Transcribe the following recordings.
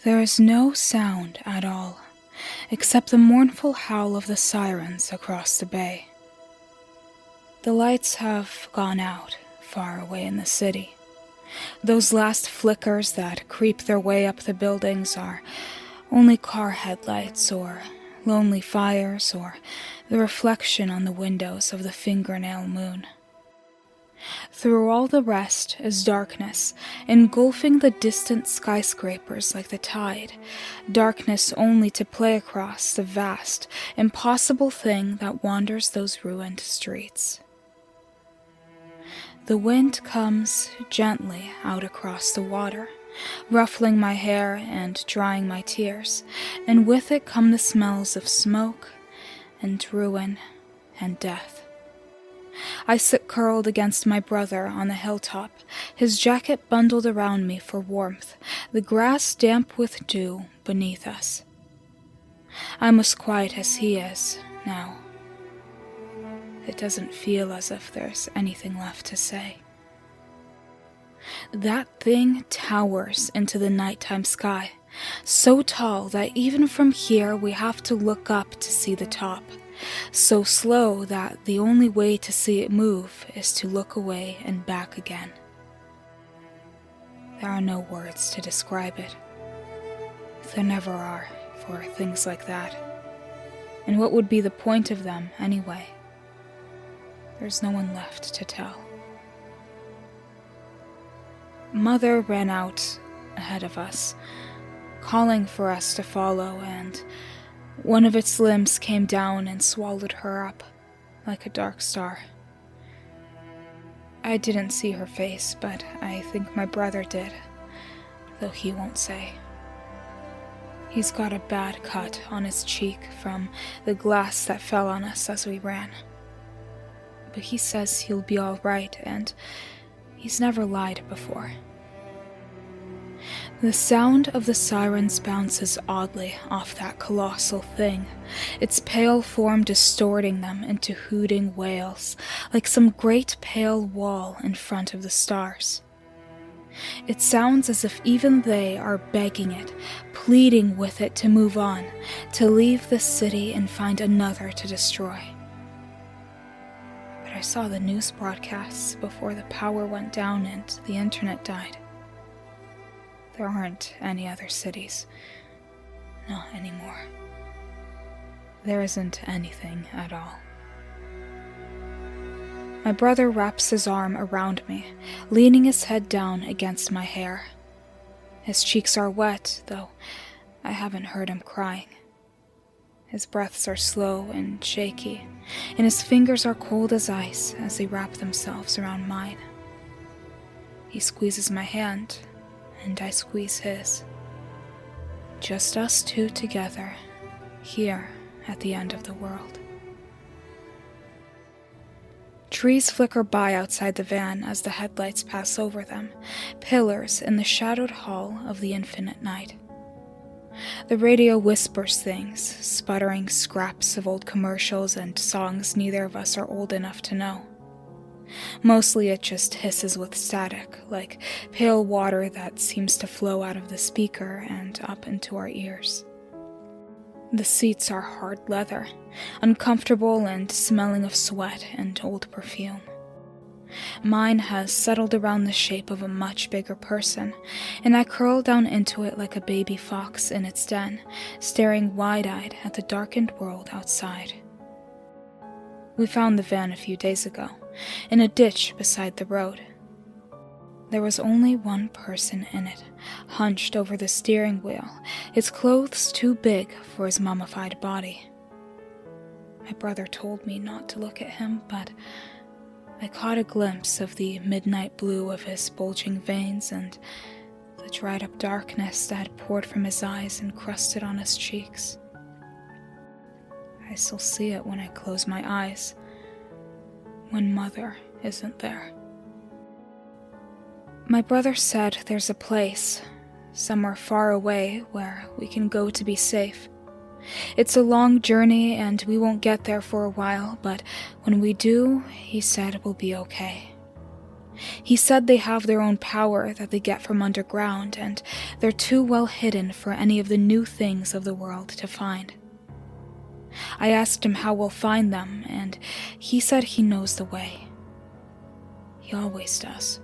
There is no sound at all, except the mournful howl of the sirens across the bay. The lights have gone out far away in the city. Those last flickers that creep their way up the buildings are only car headlights or lonely fires or the reflection on the windows of the fingernail moon. Through all the rest is darkness, engulfing the distant skyscrapers like the tide, darkness only to play across the vast, impossible thing that wanders those ruined streets. The wind comes gently out across the water, ruffling my hair and drying my tears, and with it come the smells of smoke and ruin and death. I sit curled against my brother on the hilltop, his jacket bundled around me for warmth, the grass damp with dew beneath us. I'm as quiet as he is now. It doesn't feel as if there's anything left to say. That thing towers into the nighttime sky, so tall that even from here we have to look up to see the top, so slow that the only way to see it move is to look away and back again. There are no words to describe it. There never are for things like that. And what would be the point of them anyway? There's no one left to tell. Mother ran out ahead of us, calling for us to follow, and one of its limbs came down and swallowed her up like a dark star. I didn't see her face, but I think my brother did, though he won't say. He's got a bad cut on his cheek from the glass that fell on us as we ran. But he says he'll be all right, and he's never lied before. The sound of the sirens bounces oddly off that colossal thing, its pale form distorting them into hooting wails, like some great pale wall in front of the stars. It sounds as if even they are begging it, pleading with it to move on, to leave the city and find another to destroy. But I saw the news broadcasts before the power went down and the internet died. There aren't any other cities. Not anymore. There isn't anything at all. My brother wraps his arm around me, leaning his head down against my hair. His cheeks are wet, though I haven't heard him crying. His breaths are slow and shaky, and his fingers are cold as ice as they wrap themselves around mine. He squeezes my hand, and I squeeze his. Just us two together, here at the end of the world. Trees flicker by outside the van as the headlights pass over them, pillars in the shadowed hall of the infinite night. The radio whispers things, sputtering scraps of old commercials and songs neither of us are old enough to know. Mostly it just hisses with static, like pale water that seems to flow out of the speaker and up into our ears. The seats are hard leather, uncomfortable and smelling of sweat and old perfume. Mine has settled around the shape of a much bigger person, and I curl down into it like a baby fox in its den, staring wide-eyed at the darkened world outside. We found the van a few days ago, in a ditch beside the road. There was only one person in it, hunched over the steering wheel, his clothes too big for his mummified body. My brother told me not to look at him, but I caught a glimpse of the midnight blue of his bulging veins and the dried-up darkness that had poured from his eyes and crusted on his cheeks. I still see it when I close my eyes, when Mother isn't there. My brother said there's a place, somewhere far away, where we can go to be safe. It's a long journey and we won't get there for a while, but when we do, he said we'll be okay. He said they have their own power that they get from underground, and they're too well hidden for any of the new things of the world to find. I asked him how we'll find them, and he said he knows the way. He always does.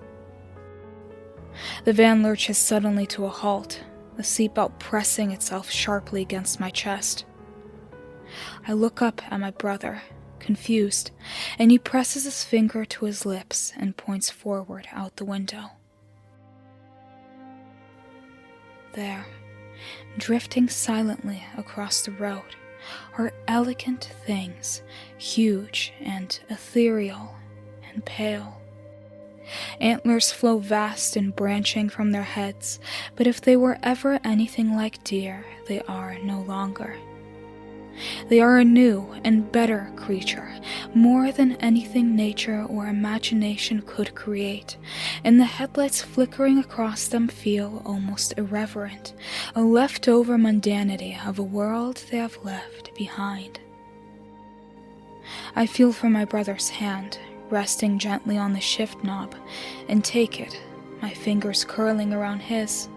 The van lurches suddenly to a halt, the seatbelt pressing itself sharply against my chest. I look up at my brother, confused, and he presses his finger to his lips and points forward out the window. There, drifting silently across the road, are elegant things, huge and ethereal and pale. Antlers flow vast and branching from their heads, but if they were ever anything like deer, they are no longer. They are a new and better creature, more than anything nature or imagination could create, and the headlights flickering across them feel almost irreverent, a leftover mundanity of a world they have left behind. I feel for my brother's hand, resting gently on the shift knob, and take it, my fingers curling around his,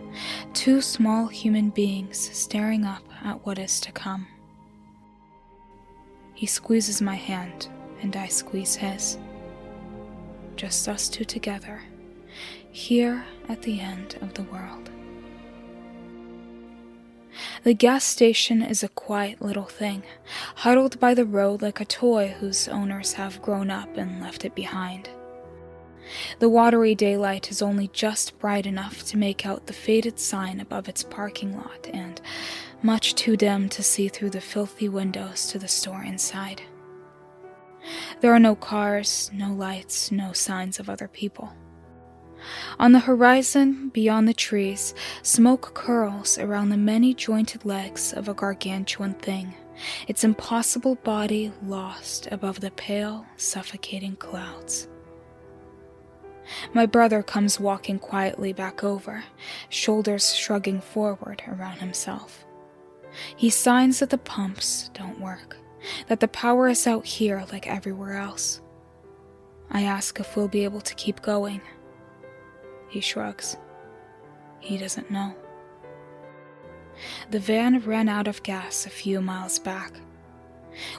two small human beings staring up at what is to come. He squeezes my hand, and I squeeze his. Just us two together, here at the end of the world. The gas station is a quiet little thing, huddled by the road like a toy whose owners have grown up and left it behind. The watery daylight is only just bright enough to make out the faded sign above its parking lot, and much too dim to see through the filthy windows to the store inside. There are no cars, no lights, no signs of other people. On the horizon, beyond the trees, smoke curls around the many-jointed legs of a gargantuan thing, its impossible body lost above the pale, suffocating clouds. My brother comes walking quietly back over, shoulders shrugging forward around himself. He signs that the pumps don't work, that the power is out here like everywhere else. I ask if we'll be able to keep going. He shrugs. He doesn't know. The van ran out of gas a few miles back.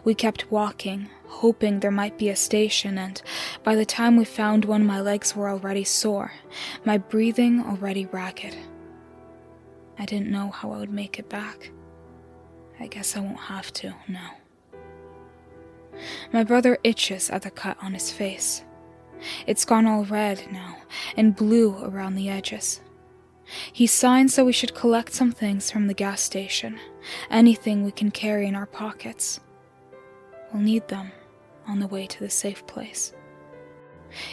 We kept walking, hoping there might be a station, and by the time we found one, my legs were already sore, my breathing already ragged. I didn't know how I would make it back. I guess I won't have to now. My brother itches at the cut on his face. It's gone all red now, and blue around the edges. He signs that we should collect some things from the gas station, anything we can carry in our pockets. We'll need them on the way to the safe place.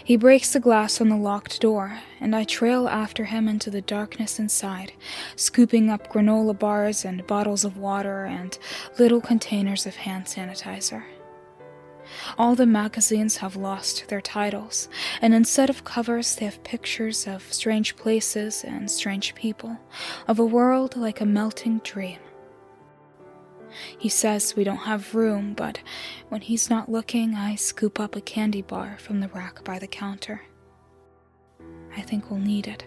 He breaks the glass on the locked door, and I trail after him into the darkness inside, scooping up granola bars and bottles of water and little containers of hand sanitizer. All the magazines have lost their titles, and instead of covers they have pictures of strange places and strange people, of a world like a melting dream. He says we don't have room, but when he's not looking, I scoop up a candy bar from the rack by the counter. I think we'll need it.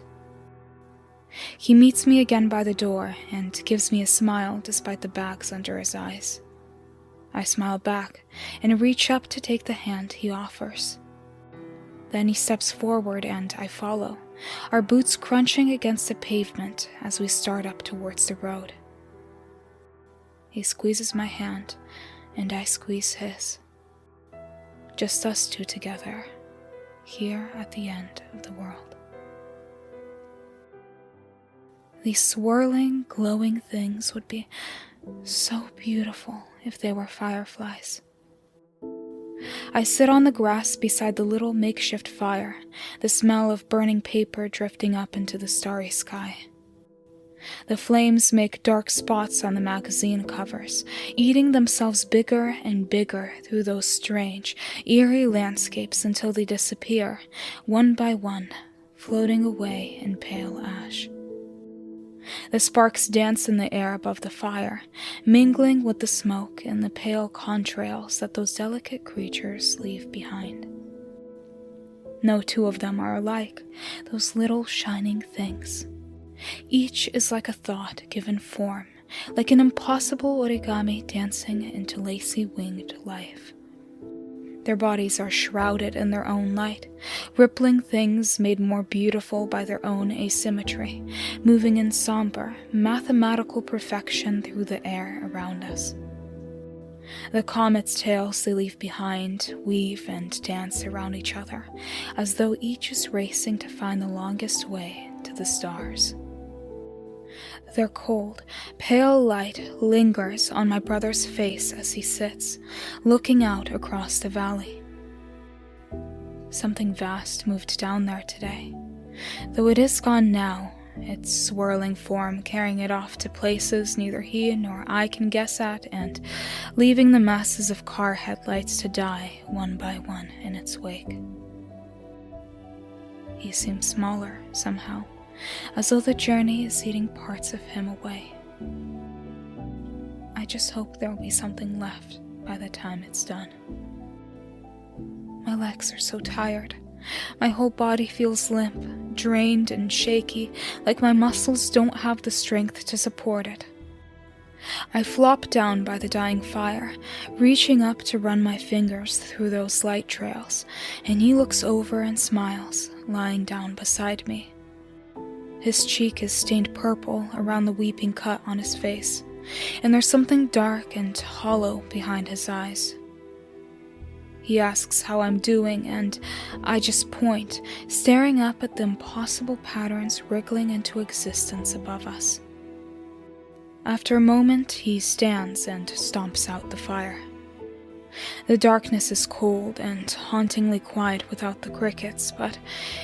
He meets me again by the door and gives me a smile despite the bags under his eyes. I smile back and reach up to take the hand he offers. Then he steps forward and I follow, our boots crunching against the pavement as we start up towards the road. He squeezes my hand, and I squeeze his. Just us two together, here at the end of the world. These swirling, glowing things would be so beautiful if they were fireflies. I sit on the grass beside the little makeshift fire, the smell of burning paper drifting up into the starry sky. The flames make dark spots on the magazine covers, eating themselves bigger and bigger through those strange, eerie landscapes until they disappear, one by one, floating away in pale ash. The sparks dance in the air above the fire, mingling with the smoke and the pale contrails that those delicate creatures leave behind. No two of them are alike, those little shining things. Each is like a thought given form, like an impossible origami dancing into lacy winged life. Their bodies are shrouded in their own light, rippling things made more beautiful by their own asymmetry, moving in somber, mathematical perfection through the air around us. The comet's tails they leave behind weave and dance around each other, as though each is racing to find the longest way to the stars. Their cold, pale light lingers on my brother's face as he sits, looking out across the valley. Something vast moved down there today. Though it is gone now, its swirling form carrying it off to places neither he nor I can guess at, and leaving the masses of car headlights to die one by one in its wake. He seems smaller somehow, as though the journey is eating parts of him away. I just hope there will be something left by the time it's done. My legs are so tired. My whole body feels limp, drained and shaky, like my muscles don't have the strength to support it. I flop down by the dying fire, reaching up to run my fingers through those light trails, and he looks over and smiles, lying down beside me. His cheek is stained purple around the weeping cut on his face, and there's something dark and hollow behind his eyes. He asks how I'm doing, and I just point, staring up at the impossible patterns wriggling into existence above us. After a moment, he stands and stomps out the fire. The darkness is cold and hauntingly quiet without the crickets, but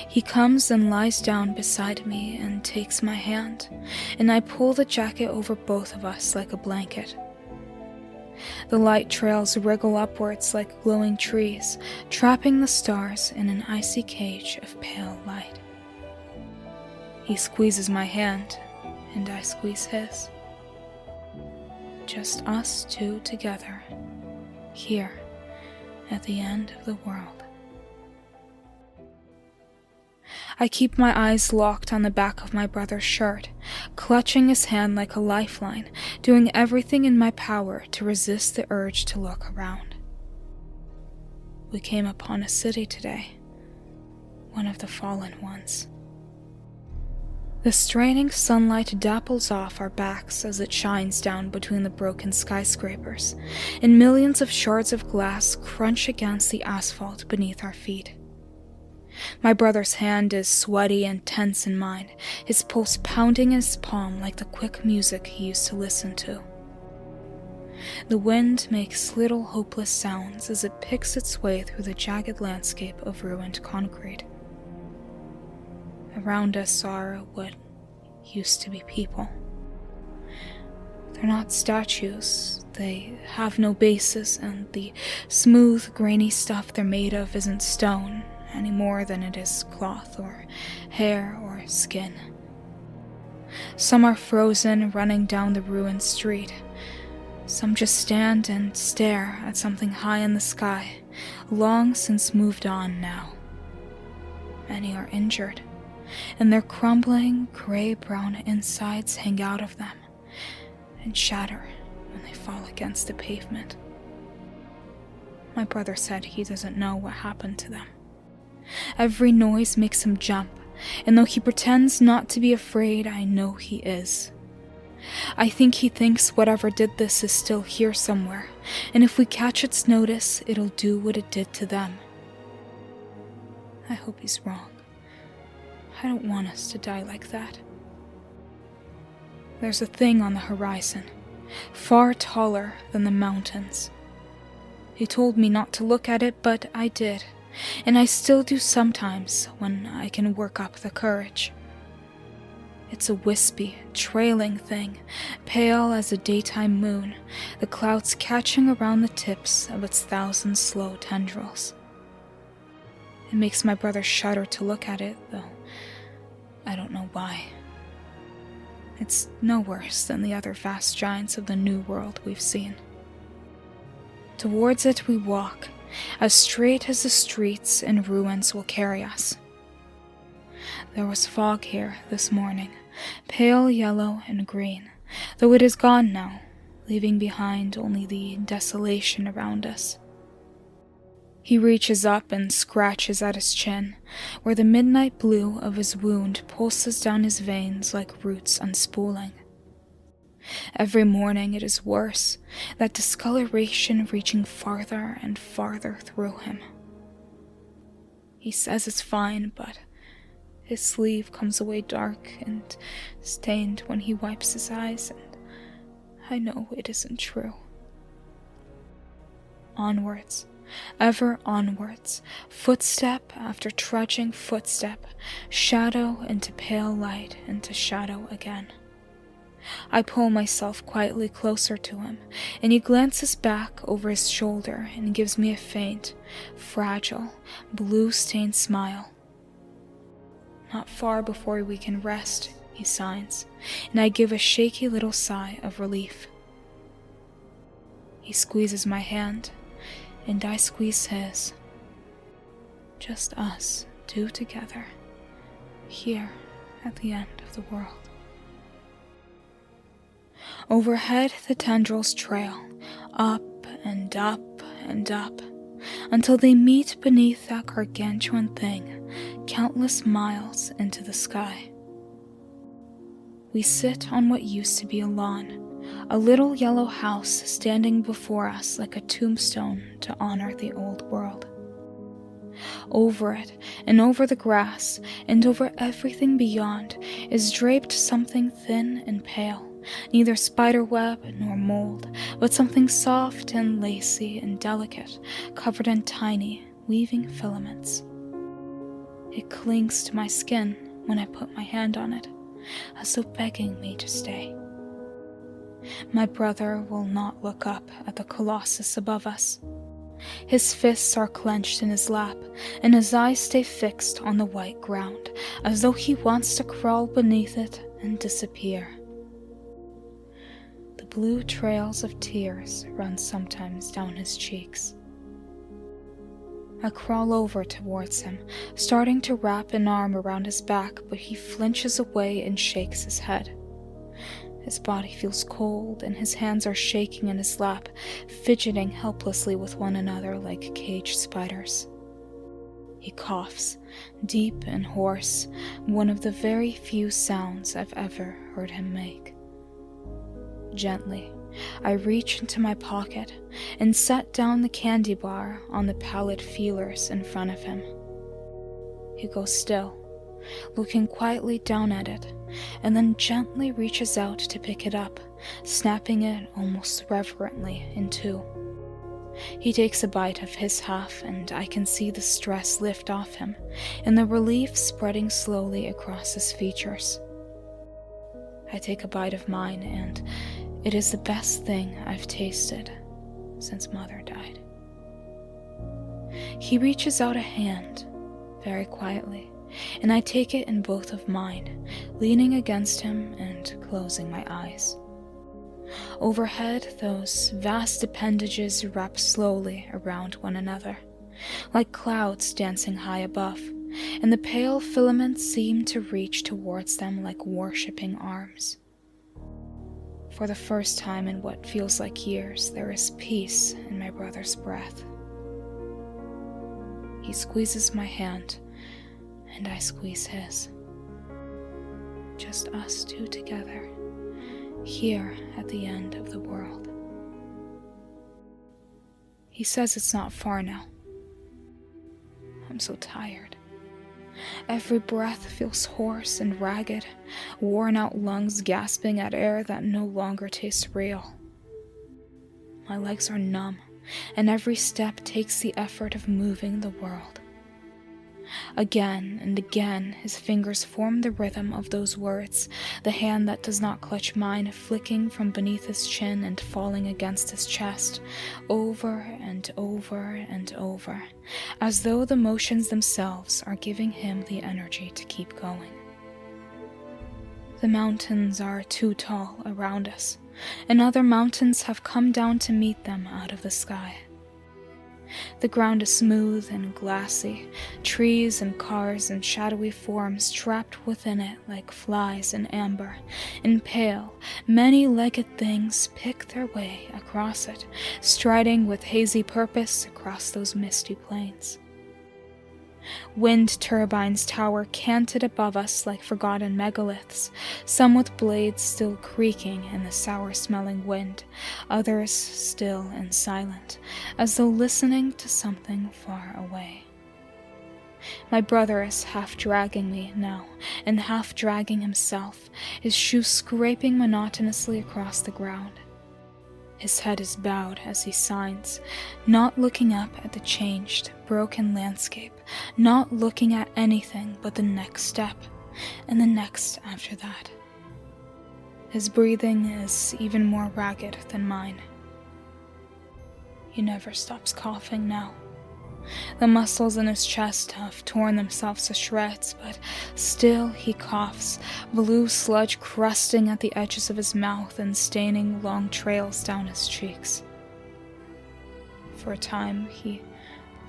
he comes and lies down beside me and takes my hand, and I pull the jacket over both of us like a blanket. The light trails wriggle upwards like glowing trees, trapping the stars in an icy cage of pale light. He squeezes my hand, and I squeeze his. Just us two together, here at the end of the world. I keep my eyes locked on the back of my brother's shirt, clutching his hand like a lifeline, doing everything in my power to resist the urge to look around. We came upon a city today, one of the fallen ones. The straining sunlight dapples off our backs as it shines down between the broken skyscrapers, and millions of shards of glass crunch against the asphalt beneath our feet. My brother's hand is sweaty and tense in mine, his pulse pounding in his palm like the quick music he used to listen to. The wind makes little hopeless sounds as it picks its way through the jagged landscape of ruined concrete. Around us are what used to be people. They're not statues, they have no bases, and the smooth, grainy stuff they're made of isn't stone any more than it is cloth or hair or skin. Some are frozen, running down the ruined street. Some just stand and stare at something high in the sky, long since moved on now. Many are injured, and their crumbling, gray-brown insides hang out of them and shatter when they fall against the pavement. My brother said he doesn't know what happened to them. Every noise makes him jump, and though he pretends not to be afraid, I know he is. I think he thinks whatever did this is still here somewhere, and if we catch its notice, it'll do what it did to them. I hope he's wrong. I don't want us to die like that. There's a thing on the horizon, far taller than the mountains. He told me not to look at it, but I did, and I still do sometimes when I can work up the courage. It's a wispy, trailing thing, pale as a daytime moon, the clouds catching around the tips of its 1,000 slow tendrils. It makes my brother shudder to look at it, though I don't know why. It's no worse than the other vast giants of the New World we've seen. Towards it we walk, as straight as the streets and ruins will carry us. There was fog here this morning, pale yellow and green, though it is gone now, leaving behind only the desolation around us. He reaches up and scratches at his chin, where the midnight blue of his wound pulses down his veins like roots unspooling. Every morning it is worse, that discoloration reaching farther and farther through him. He says it's fine, but his sleeve comes away dark and stained when he wipes his eyes, and I know it isn't true. Onwards, ever onwards, footstep after trudging footstep, shadow into pale light into shadow again. I pull myself quietly closer to him, and he glances back over his shoulder and gives me a faint, fragile, blue-stained smile. Not far before we can rest, he signs, and I give a shaky little sigh of relief. He squeezes my hand, and I squeeze his. Just us two together, here at the end of the world. Overhead the tendrils trail, up and up and up, until they meet beneath that gargantuan thing, countless miles into the sky. We sit on what used to be a lawn, a little yellow house standing before us like a tombstone to honor the old world. Over it, and over the grass, and over everything beyond, is draped something thin and pale, neither spiderweb nor mold, but something soft and lacy and delicate, covered in tiny, weaving filaments. It clings to my skin when I put my hand on it, as though begging me to stay. My brother will not look up at the colossus above us. His fists are clenched in his lap, and his eyes stay fixed on the white ground, as though he wants to crawl beneath it and disappear. The blue trails of tears run sometimes down his cheeks. I crawl over towards him, starting to wrap an arm around his back, but he flinches away and shakes his head. His body feels cold, and his hands are shaking in his lap, fidgeting helplessly with one another like caged spiders. He coughs, deep and hoarse, one of the very few sounds I've ever heard him make. Gently, I reach into my pocket and set down the candy bar on the pallet feelers in front of him. He goes still, looking quietly down at it, and then gently reaches out to pick it up, snapping it almost reverently in two. He takes a bite of his half, and I can see the stress lift off him, and the relief spreading slowly across his features. I take a bite of mine, and it is the best thing I've tasted since Mother died. He reaches out a hand, very quietly, and I take it in both of mine, leaning against him and closing my eyes. Overhead, those vast appendages wrap slowly around one another, like clouds dancing high above, and the pale filaments seem to reach towards them like worshipping arms. For the first time in what feels like years, there is peace in my brother's breath. He squeezes my hand, and I squeeze his. Just us two together, here at the end of the world. He says it's not far now. I'm so tired. Every breath feels hoarse and ragged, worn-out lungs gasping at air that no longer tastes real. My legs are numb, and every step takes the effort of moving the world. Again and again, his fingers form the rhythm of those words, the hand that does not clutch mine flicking from beneath his chin and falling against his chest, over and over and over, as though the motions themselves are giving him the energy to keep going. The mountains are too tall around us, and other mountains have come down to meet them out of the sky. The ground is smooth and glassy, trees and cars and shadowy forms trapped within it like flies in amber, and pale, many-legged things pick their way across it, striding with hazy purpose across those misty plains. Wind turbines tower canted above us like forgotten megaliths, some with blades still creaking in the sour-smelling wind, others still and silent, as though listening to something far away. My brother is half dragging me now, and half dragging himself, his shoes scraping monotonously across the ground. His head is bowed as he signs, not looking up at the changed, broken landscape, not looking at anything but the next step, and the next after that. His breathing is even more ragged than mine. He never stops coughing now. The muscles in his chest have torn themselves to shreds, but still he coughs, blue sludge crusting at the edges of his mouth and staining long trails down his cheeks. For a time, he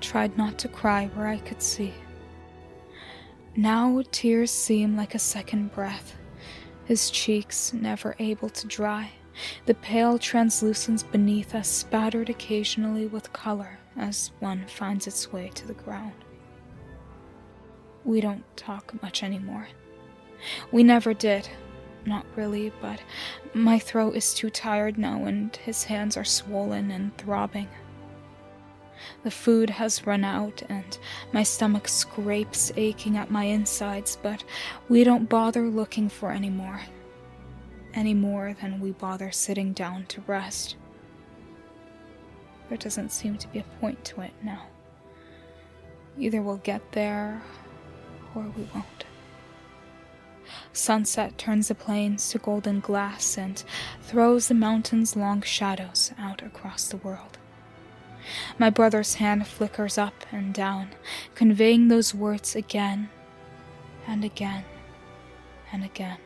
tried not to cry where I could see. Now tears seem like a second breath, his cheeks never able to dry, the pale translucence beneath us spattered occasionally with color as one finds its way to the ground. We don't talk much anymore. We never did. Not really, but my throat is too tired now and his hands are swollen and throbbing. The food has run out and my stomach scrapes aching at my insides, but we don't bother looking for any more than we bother sitting down to rest. There doesn't seem to be a point to it now. Either we'll get there, or we won't. Sunset turns the plains to golden glass and throws the mountains' long shadows out across the world. My brother's hand flickers up and down, conveying those words again and again and again.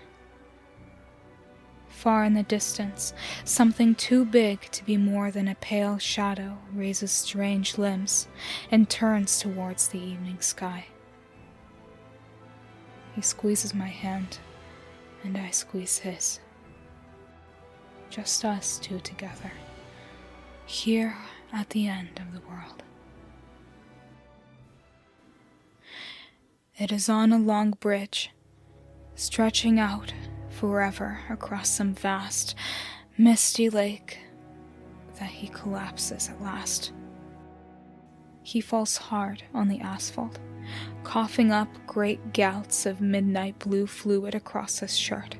Far in the distance, something too big to be more than a pale shadow raises strange limbs and turns towards the evening sky. He squeezes my hand, and I squeeze his. Just us two together, here at the end of the world. It is on a long bridge, stretching out forever across some vast, misty lake, that he collapses at last. He falls hard on the asphalt, coughing up great gouts of midnight blue fluid across his shirt.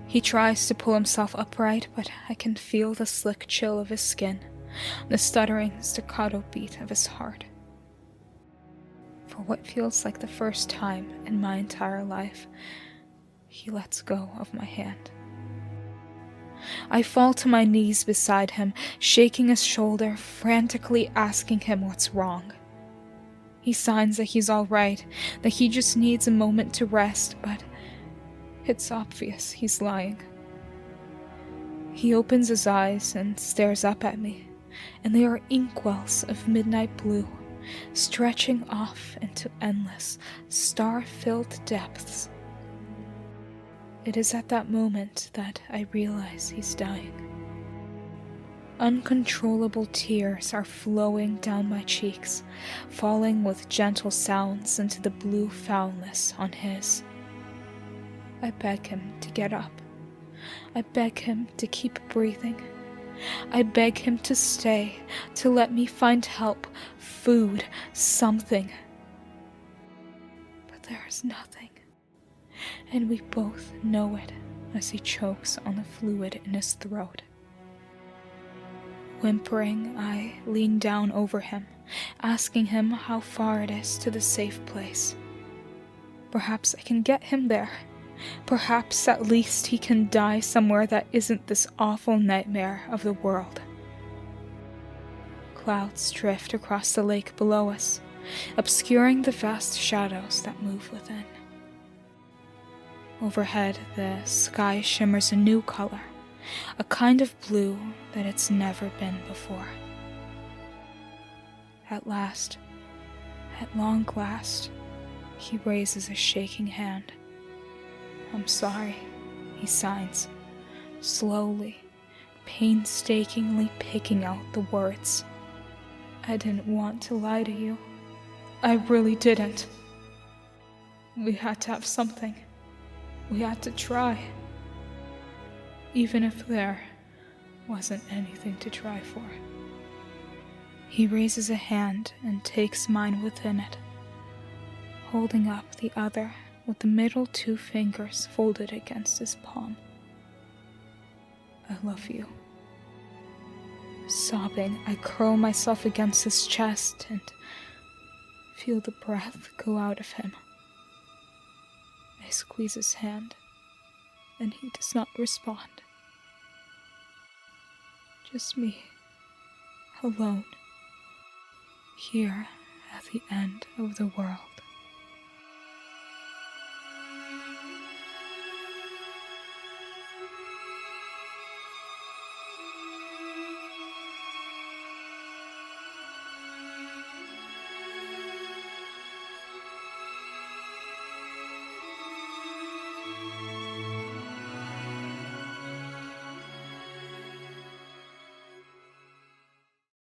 He tries to pull himself upright, but I can feel the slick chill of his skin, the stuttering staccato beat of his heart. For what feels like the first time in my entire life, he lets go of my hand. I fall to my knees beside him, shaking his shoulder, frantically asking him what's wrong. He signs that he's all right, that he just needs a moment to rest, but it's obvious he's lying. He opens his eyes and stares up at me, and they are inkwells of midnight blue, stretching off into endless, star-filled depths. It is at that moment that I realize he's dying. Uncontrollable tears are flowing down my cheeks, falling with gentle sounds into the blue foulness on his. I beg him to get up. I beg him to keep breathing. I beg him to stay, to let me find help, food, something. But there is nothing. And we both know it as he chokes on the fluid in his throat. Whimpering, I lean down over him, asking him how far it is to the safe place. Perhaps I can get him there. Perhaps at least he can die somewhere that isn't this awful nightmare of the world. Clouds drift across the lake below us, obscuring the vast shadows that move within. Overhead, the sky shimmers a new color, a kind of blue that it's never been before. At long last, he raises a shaking hand. "I'm sorry," he signs, slowly, painstakingly picking out the words. "I didn't want to lie to you. I really didn't. We had to have something. We had to try. Even if there wasn't anything to try for." He raises a hand and takes mine within it, holding up the other with the middle 2 fingers folded against his palm. "I love you." Sobbing, I curl myself against his chest and feel the breath go out of him. I squeeze his hand, and he does not respond. Just me, alone, here at the end of the world.